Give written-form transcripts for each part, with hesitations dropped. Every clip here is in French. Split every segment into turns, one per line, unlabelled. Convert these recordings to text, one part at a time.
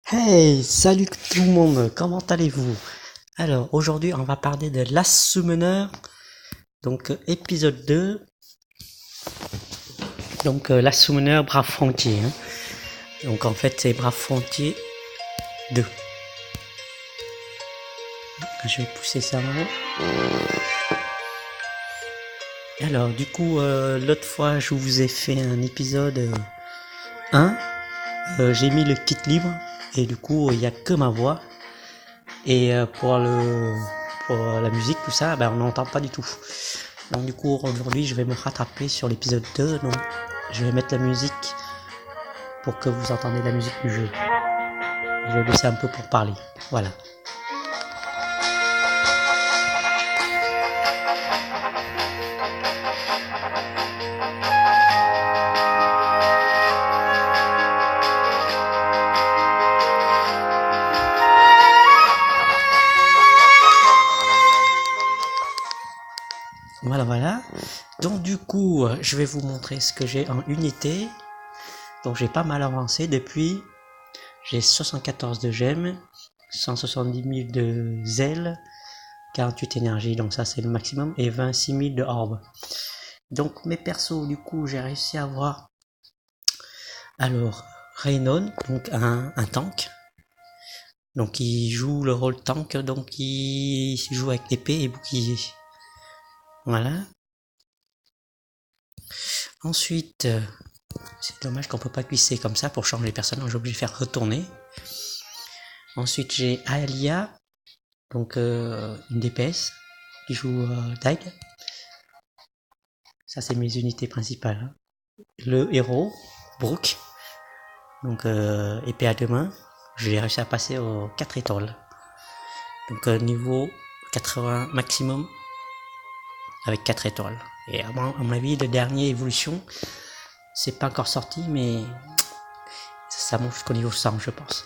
Hey, salut tout le monde, comment allez-vous? Alors, aujourd'hui, on va parler de Last Summoner, donc épisode 2, donc Last Summoner Brave Frontier, hein. Donc en fait, c'est Brave Frontier 2. Je vais pousser ça là. Alors, du coup, l'autre fois, je vous ai fait un épisode 1, j'ai mis le kit libre, et du coup, il n'y a que ma voix, et pour la musique, tout ça, ben, on n'entend pas du tout. Donc du coup aujourd'hui je vais me rattraper sur l'épisode 2, donc je vais mettre la musique pour que vous entendez la musique du jeu. Je vais laisser un peu pour parler. Voilà. Voilà. Donc du coup, je vais vous montrer ce que j'ai en unité. Donc j'ai pas mal avancé depuis. J'ai 74 de gemmes, 170 000 de zèle, 48 énergie, donc ça c'est le maximum, et 26 000 de orbe. Donc mes persos, du coup, j'ai réussi à avoir alors Reynon, donc un tank. Donc il joue le rôle tank, donc il joue avec épée et bouclier. Voilà. Ensuite, c'est dommage qu'on peut pas glisser comme ça pour changer les personnages, j'ai obligé de faire retourner. Ensuite j'ai Aelia, donc une DPS qui joue Dag. Ça c'est mes unités principales, hein. Le héros, Brooke, donc épée à deux mains. Je l'ai réussi à passer aux 4 étoiles. Donc niveau 80 maximum avec 4 étoiles. Et à mon avis, le dernier évolution, c'est pas encore sorti, mais ça monte jusqu'au niveau 100, je pense.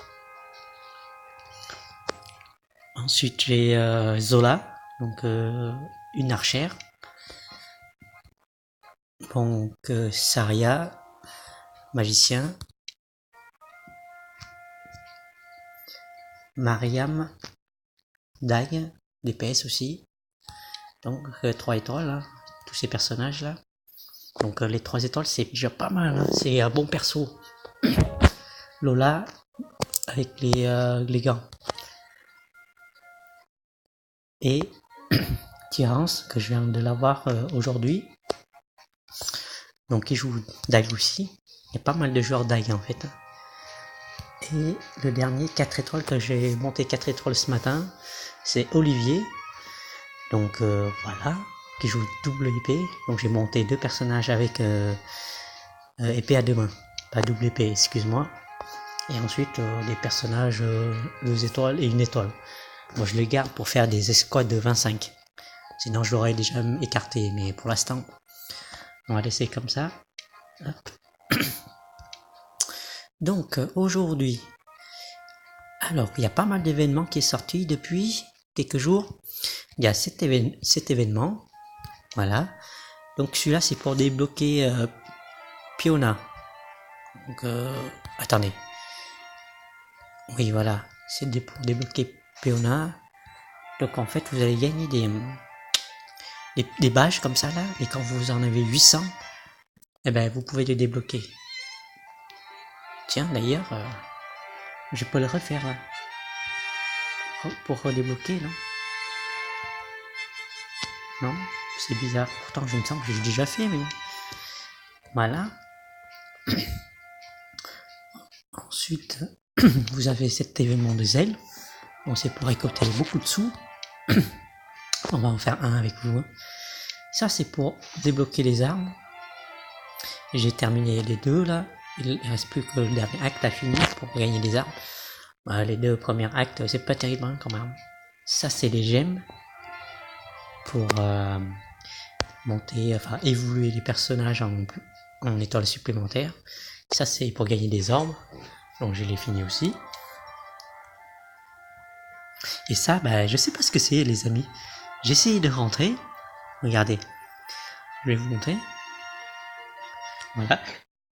Ensuite, j'ai Zola, donc une archère. Donc Saria, magicien. Mariam, Dag, DPS aussi. Donc 3 étoiles, hein, tous ces personnages là. Donc les 3 étoiles, c'est déjà pas mal, hein. C'est un bon perso. Lola avec les gants. Et Tyrance, que je viens de l'avoir aujourd'hui. Donc il joue Dag aussi. Il y a pas mal de joueurs Dag en fait. Et le dernier 4 étoiles que j'ai monté 4 étoiles ce matin, c'est Olivier. Donc voilà, qui joue double épée. Donc j'ai monté 2 personnages avec épée à deux mains. Pas double épée, excuse-moi. Et ensuite des personnages 2 étoiles et 1 étoile. Moi je les garde pour faire des escouades de 25. Sinon je l'aurais déjà écarté, mais pour l'instant on va laisser comme ça. Donc aujourd'hui, alors il y a pas mal d'événements qui est sorti depuis quelques jours. Il y a cet événement, voilà. Donc celui-là c'est pour débloquer Piona. Donc attendez. Oui voilà, c'est pour débloquer Piona. Donc en fait vous allez gagner des badges comme ça là, et quand vous en avez 800, eh ben vous pouvez les débloquer. Tiens d'ailleurs, je peux le refaire là. Pour redébloquer, non? Non, c'est bizarre. Pourtant, je me sens que j'ai déjà fait, mais bon. Voilà. Ensuite, vous avez cet événement de zèle. Bon, c'est pour récolter beaucoup de sous. On va en faire un avec vous, hein. Ça, c'est pour débloquer les armes. J'ai terminé les deux là. Il ne reste plus que le dernier acte à finir pour gagner des armes. Les 2 premiers actes, c'est pas terrible, hein, quand même. Ça, c'est les gemmes pour monter, enfin évoluer les personnages en étoiles supplémentaires. Ça c'est pour gagner des orbes, donc je l'ai fini aussi. Et ça, bah, je sais pas ce que c'est les amis. J'ai essayé de rentrer. Regardez, je vais vous montrer. Voilà,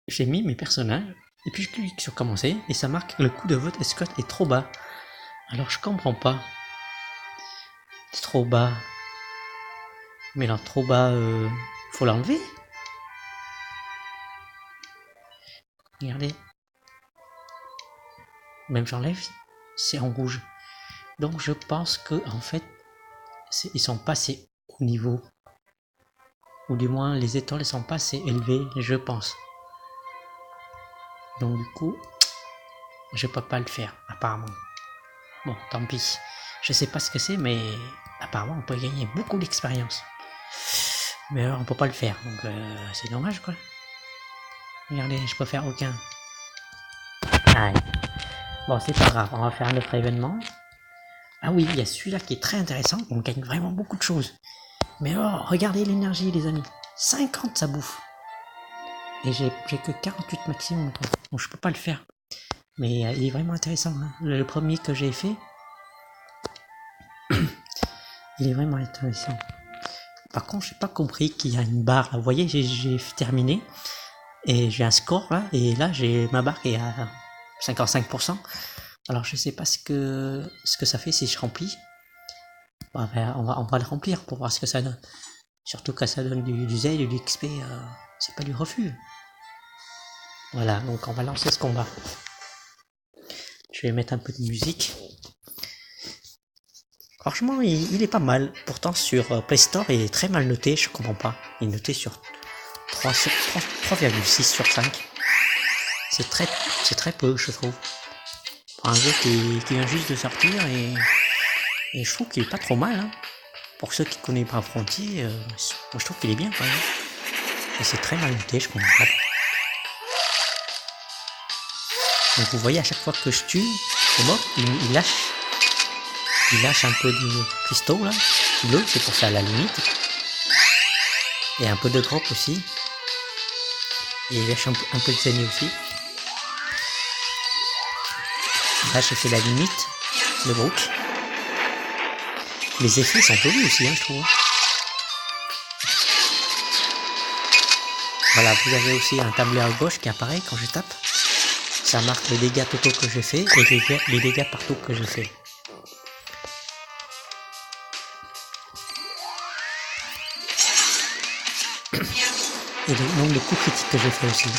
j'ai mis mes personnages Et puis je clique sur commencer et ça marque le coût de votre escouade est trop bas. Alors je comprends pas. C'est trop bas. Mais alors trop bas, faut l'enlever. Regardez. Même j'enlève, c'est en rouge. Donc je pense que en fait, ils sont pas assez haut niveau. Ou du moins les étoiles sont pas assez élevées, je pense. Donc du coup, je peux pas le faire, apparemment. Bon, tant pis. Je sais pas ce que c'est, mais apparemment on peut gagner beaucoup d'expérience. Mais alors on peut pas le faire, donc c'est dommage quoi. Regardez, je peux faire aucun. Ah, bon, c'est pas grave, on va faire un autre événement. Ah oui, il y a celui-là qui est très intéressant, on gagne vraiment beaucoup de choses. Mais oh, regardez l'énergie les amis, 50 ça bouffe. Et j'ai que 48 maximum, quoi. Donc je peux pas le faire. Mais il est vraiment intéressant, hein. Le premier que j'ai fait, il est vraiment intéressant. Par contre, j'ai pas compris qu'il y a une barre là. Vous voyez, j'ai terminé. Et j'ai un score là, et là j'ai ma barre qui est à 55%. Alors je sais pas ce que ça fait si je remplis. Bon, ben, on va le remplir pour voir ce que ça donne. Surtout quand ça donne du Z et du XP, c'est pas du refus. Voilà, donc on va lancer ce combat. Je vais mettre un peu de musique. Franchement, il est pas mal. Pourtant sur Play Store, il est très mal noté, je comprends pas. Il est noté sur 3,6 sur 5. C'est très peu, je trouve. Pour un jeu qui vient juste de sortir et je trouve qu'il est pas trop mal. Hein. Pour ceux qui connaissent pas Frontier, moi je trouve qu'il est bien quand même. Et c'est très mal noté, je comprends pas. Donc vous voyez à chaque fois que je tue, le mob, il lâche un peu de cristaux là, bleu, c'est pour ça à la limite. Et un peu de drop aussi. Et il lâche un peu de saignée aussi. Là, je fais la limite, le brook. Les effets sont jolis aussi, hein, je trouve. Voilà, vous avez aussi un tableur à gauche qui apparaît quand je tape. Ça marque les dégâts totaux que j'ai fait et les dégâts partout que j'ai fait. Et le nombre de coups critiques que j'ai fait aussi.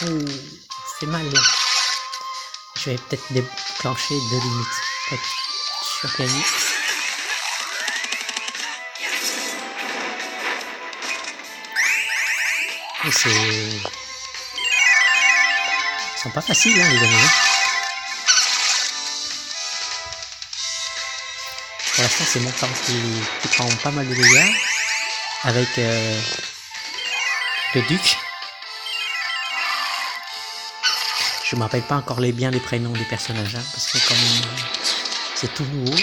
Ouh, ça fait mal là. Je vais peut-être déclencher 2 limites. Peut-être sur gagner. Et c'est... Ils sont pas faciles hein, les amis. Hein. Pour l'instant c'est mon camp qui prend pas mal de dégâts. Avec le duc. Je me rappelle pas encore bien les prénoms des personnages, hein, parce que comme c'est tout nouveau.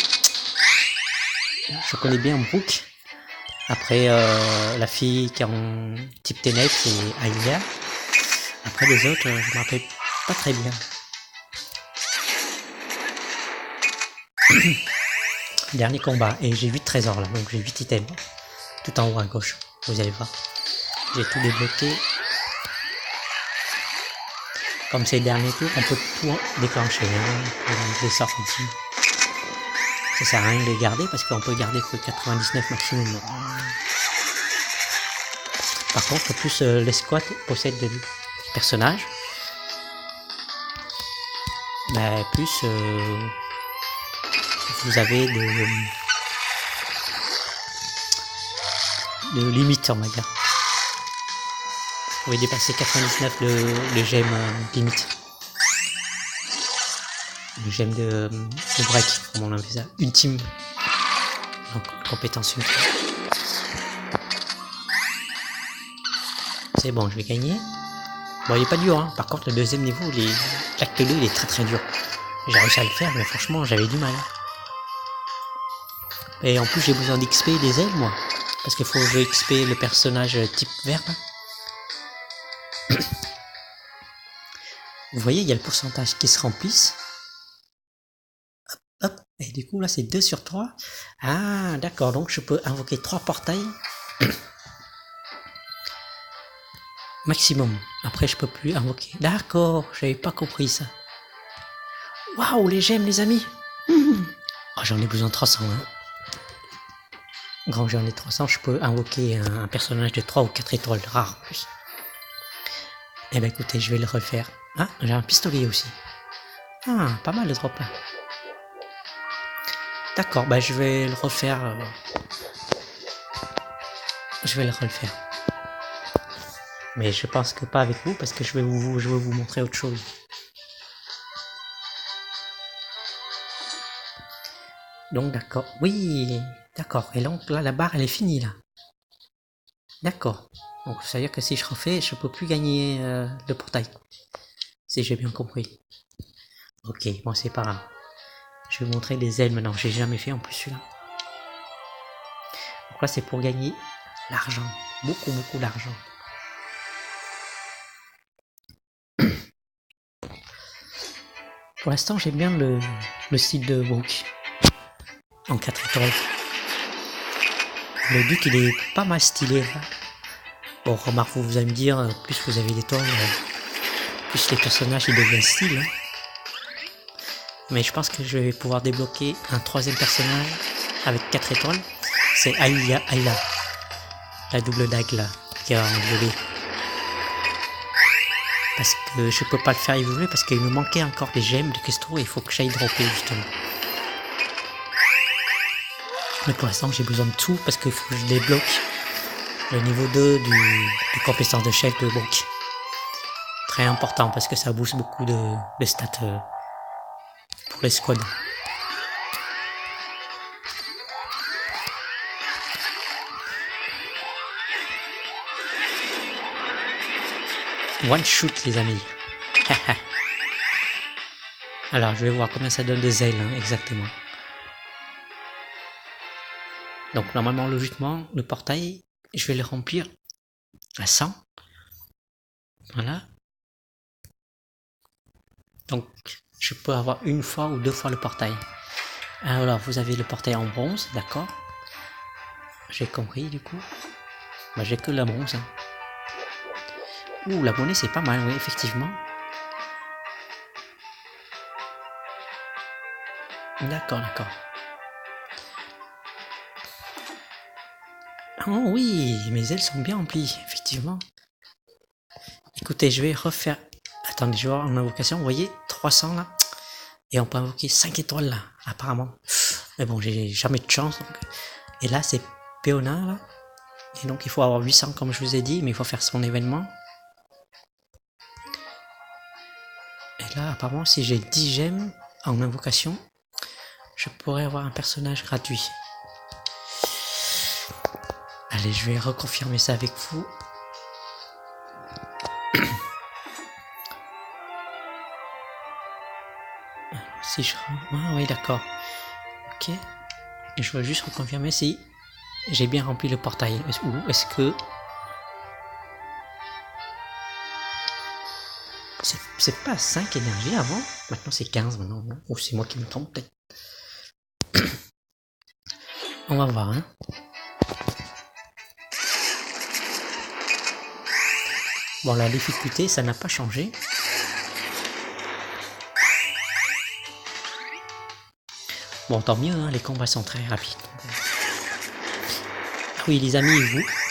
Je connais bien Brooke. Après la fille qui est en type ténèbres, c'est Aïlia. Après les autres, je me rappelle pas très bien. Dernier combat, et j'ai 8 trésors là, donc j'ai 8 items. Tout en haut à gauche, vous allez voir. J'ai tout débloqué. Comme c'est le dernier tour, on peut tout déclencher, hein, les sorts ici. Ça sert à rien de les garder parce qu'on peut garder que 99 maximum. Par contre, plus l'escouade possède de personnages, mais plus vous avez de limites, on va dire. Vous pouvez dépasser 99 le gemme limite. Le gemme de break, comme on appelle ça. Ultime. Donc, compétence ultime. C'est bon, je vais gagner. Bon, il est pas dur, hein. Par contre, le deuxième niveau, l'acte 2, il est très très dur. J'ai réussi à le faire, mais franchement, j'avais du mal. Et en plus, j'ai besoin d'XP des ailes, moi. Parce qu'il faut que je XP le personnage type verbe. Vous voyez, il y a le pourcentage qui se remplissent. Hop, hop. Et du coup, là, c'est 2 sur 3. Ah, d'accord. Donc, je peux invoquer 3 portails. Maximum. Après, je peux plus invoquer. D'accord, j'avais pas compris ça. Waouh, les gemmes, les amis. Oh, j'en ai besoin de 300. Hein. Quand j'en ai 300, je peux invoquer un personnage de 3 ou 4 étoiles rares en plus. Eh ben écoutez, je vais le refaire. Ah, j'ai un pistolet aussi. Ah, pas mal de drop là. D'accord, bah je vais le refaire. Je vais le refaire. Mais je pense que pas avec vous parce que je vais vous montrer autre chose. Donc d'accord, oui, d'accord. Et donc là, la barre, elle est finie là. D'accord. Donc ça veut dire que si je refais, je peux plus gagner le portail. Si j'ai bien compris. Ok, bon c'est pas grave. Je vais vous montrer les ailes maintenant. J'ai jamais fait en plus celui-là. Donc là, c'est pour gagner l'argent. Beaucoup, beaucoup d'argent. Pour l'instant, j'aime bien le style de Brook. En 4 étoiles. Le duc, il est pas mal stylé. Là. Bon, remarque, vous allez me dire, plus vous avez d'étoiles, plus les personnages, ils deviennent stylés. Hein. Mais je pense que je vais pouvoir débloquer un troisième personnage avec 4 étoiles. C'est Ayla. La double dague, là, qui a envolé. Parce que je peux pas le faire évoluer parce qu'il me manquait encore des gemmes, des cristaux, et il faut que j'aille dropper, justement. Mais pour l'instant, j'ai besoin de tout parce qu'il faut que je débloque le niveau 2 du compétence de chef de Brook. Très important parce que ça booste beaucoup de stats pour les squads. One shoot, les amis. Alors, je vais voir combien ça donne des ailes, hein, exactement. Donc, normalement, logiquement, le portail, je vais le remplir à 100. Voilà. Donc, je peux avoir une fois ou 2 fois le portail. Alors, vous avez le portail en bronze, d'accord. J'ai compris, du coup. Bah, j'ai que la bronze. Hein. Ouh, la monnaie, c'est pas mal, oui, effectivement. D'accord, d'accord. Oh oui, mes ailes sont bien remplies, effectivement. Écoutez, je vais refaire... Attendez, je vais voir en invocation, vous voyez, 300 là. Et on peut invoquer 5 étoiles là, apparemment. Mais bon, j'ai jamais de chance. Donc. Et là, c'est Péonin là. Et donc, il faut avoir 800 comme je vous ai dit, mais il faut faire son événement. Et là, apparemment, si j'ai 10 gemmes en invocation, je pourrais avoir un personnage gratuit. Allez, je vais reconfirmer ça avec vous. Si je... Ah oui, d'accord. Ok. Et je veux juste reconfirmer si j'ai bien rempli le portail. Ou est-ce que... C'est pas 5 énergies avant. Maintenant c'est 15 maintenant. Ou c'est moi qui me trompe peut-être. On va voir, hein. Bon, la difficulté, ça n'a pas changé. Bon, tant mieux, hein, les combats sont très rapides. Oui, les amis,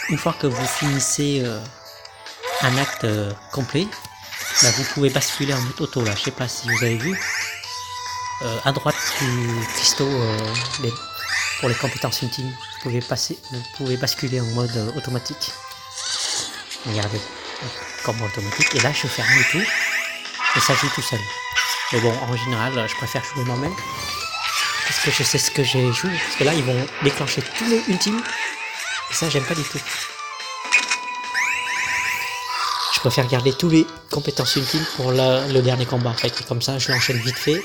une fois que vous finissez un acte complet, bah, vous pouvez basculer en mode auto, là. Je sais pas si vous avez vu. À droite du cristaux pour les compétences ultimes, vous pouvez basculer en mode automatique. Regardez. Combat automatique, et là je fais rien du tout et ça joue tout seul. Mais bon, en général je préfère jouer moi-même parce que je sais ce que j'ai joué, parce que là ils vont déclencher tous les ultimes et ça j'aime pas du tout. Je préfère garder tous les compétences ultimes pour le dernier combat en fait, et comme ça je l'enchaîne vite fait.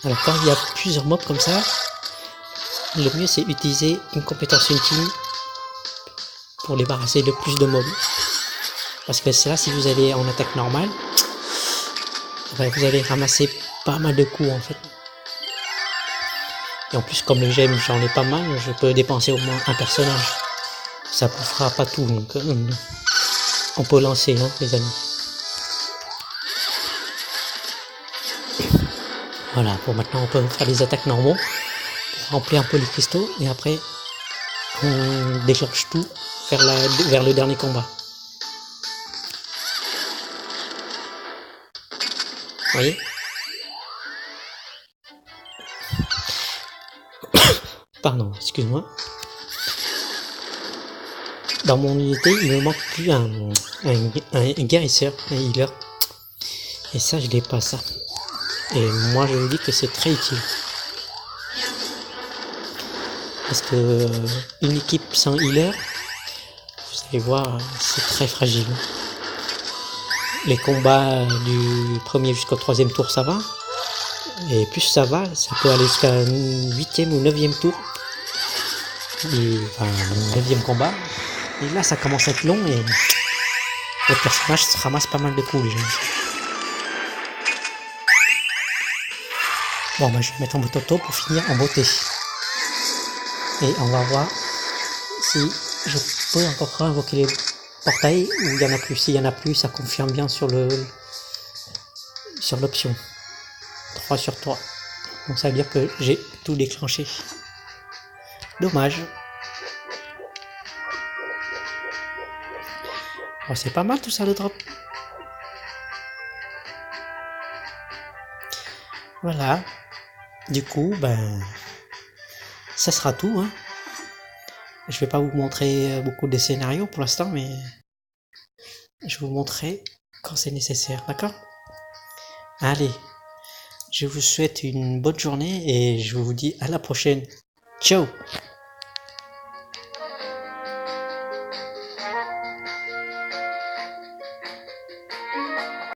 Alors quand il y a plusieurs mobs comme ça, le mieux c'est utiliser une compétence ultime pour débarrasser le plus de mobs. Parce que c'est là, si vous allez en attaque normale, vous allez ramasser pas mal de coups en fait. Et en plus, comme les gemmes, j'en ai pas mal, je peux dépenser au moins un personnage. Ça ne fera pas tout, donc on peut lancer, hein, les amis. Voilà, pour maintenant, on peut faire des attaques normaux, pour remplir un peu les cristaux, et après, on déclenche tout vers le dernier combat. Vous voyez? Pardon, excuse-moi. Dans mon unité, il me manque plus un guérisseur, un healer. Et ça, je l'ai pas, ça. Et moi, je vous dis que c'est très utile. Parce que une équipe sans healer, vous allez voir, c'est très fragile. Les combats du premier jusqu'au 3e tour, ça va. Et plus ça va, ça peut aller jusqu'à 8e ou 9e tour. Enfin, 9e combat. Et là, ça commence à être long et votre personnage se ramasse pas mal de coups. Bon, bah, je vais mettre en mode auto pour finir en beauté. Et on va voir si je peux encore invoquer les portails ou il y en a plus. S'il y en a plus, ça confirme bien sur l'option. 3 sur 3. Donc ça veut dire que j'ai tout déclenché. Dommage. Oh, c'est pas mal tout ça le drop. Voilà. Du coup, ben, ça sera tout. Hein. Je vais pas vous montrer beaucoup de scénarios pour l'instant, mais je vous montrerai quand c'est nécessaire, d'accord? Allez, je vous souhaite une bonne journée et je vous dis à la prochaine. Ciao!